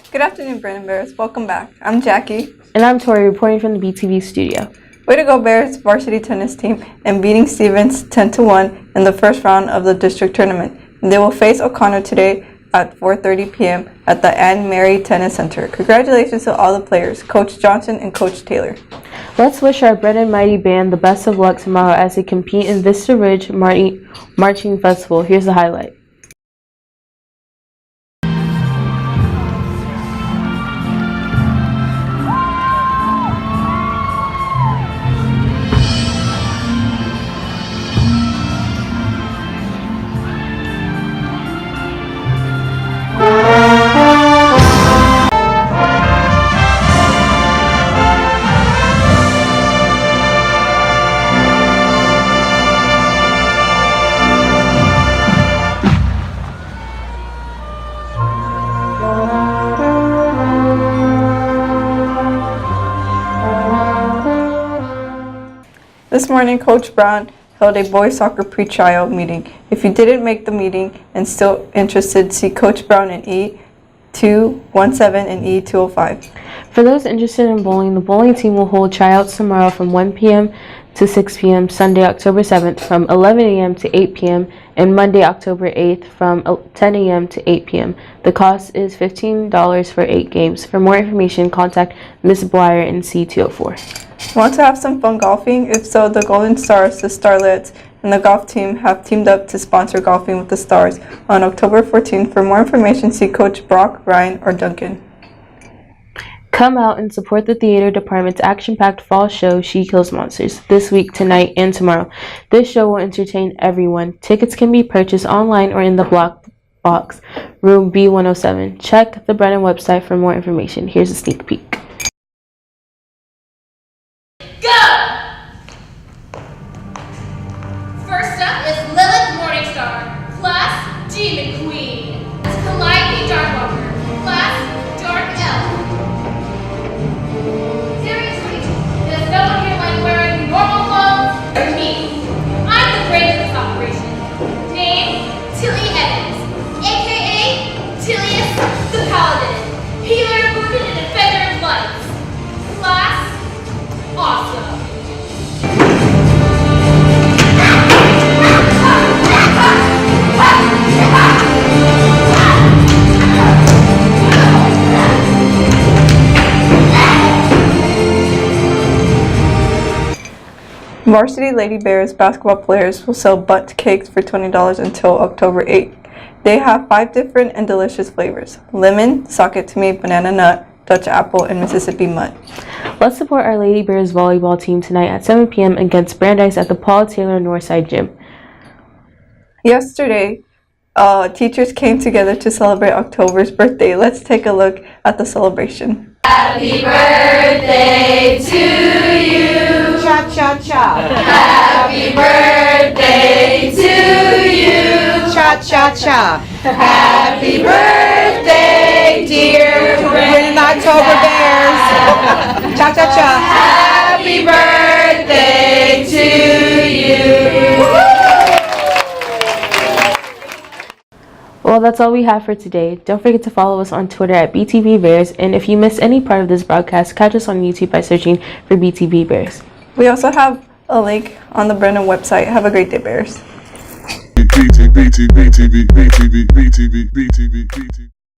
Good afternoon, Brandon Bears. Welcome back. I'm Jackie. And I'm Tori, reporting from the BTV studio. Way to go, Bears varsity tennis team and beating Stevens 10-1 in the first round of the district tournament. And they will face O'Connor today at 4:30 p.m. at the Anne Mary Tennis Center. Congratulations to all the players, Coach Johnson and Coach Taylor. Let's wish our Bread and Mighty band the best of luck tomorrow as they compete in Vista Ridge Marching Festival. Here's the highlight. This morning, Coach Brown held a boys soccer pre-trial meeting. If you didn't make the meeting and still interested, see Coach Brown in E217 and E205. For those interested in bowling, the bowling team will hold tryouts tomorrow from 1 p.m. to 6 p.m. Sunday, October 7th from 11 a.m. to 8 p.m. and Monday, October 8th from 10 a.m. to 8 p.m. The cost is $15 for 8 games. For more information, contact Ms. Blyer in C204. Want to have some fun golfing? If so, the Golden Stars, the Starlets, and the golf team have teamed up to sponsor Golfing with the Stars on October 14th. For more information, see Coach Brock, Ryan, or Duncan. Come out and support the theater department's action-packed fall show, She Kills Monsters, this week, tonight, and tomorrow. This show will entertain everyone. Tickets can be purchased online or in the block box, room B107. Check the Brennan website for more information. Here's a sneak peek. First up is Lilith Morningstar, Class Demon Queen. Calliope Darkwalker, Class Dark Elf. Seriously, does no one here like wearing normal clothes? Me. I'm the brain of this operation. Name, Tilly Evans, aka Tillius the Paladin. Healer, rooted and defender of life. Class, awesome. Varsity Lady Bears basketball players will sell bundt cakes for $20 until October 8th. They have 5 different and delicious flavors: lemon, sock it to me, banana nut, Dutch apple, and Mississippi mud. Let's support our Lady Bears volleyball team tonight at 7 p.m. against Brandeis at the Paul Taylor Northside Gym. Yesterday, teachers came together to celebrate October's birthday. Let's take a look at the celebration. Happy birthday to you. Cha cha cha. Happy birthday to you. Cha cha cha. Happy birthday, dear Winning October Bears. Cha cha cha. Happy birthday to you. Well, that's all we have for today. Don't forget to follow us on Twitter at BTV Bears, and if you missed any part of this broadcast, catch us on YouTube by searching for BTV Bears. We also have a link on the Brennan website. Have a great day, Bears. BTV.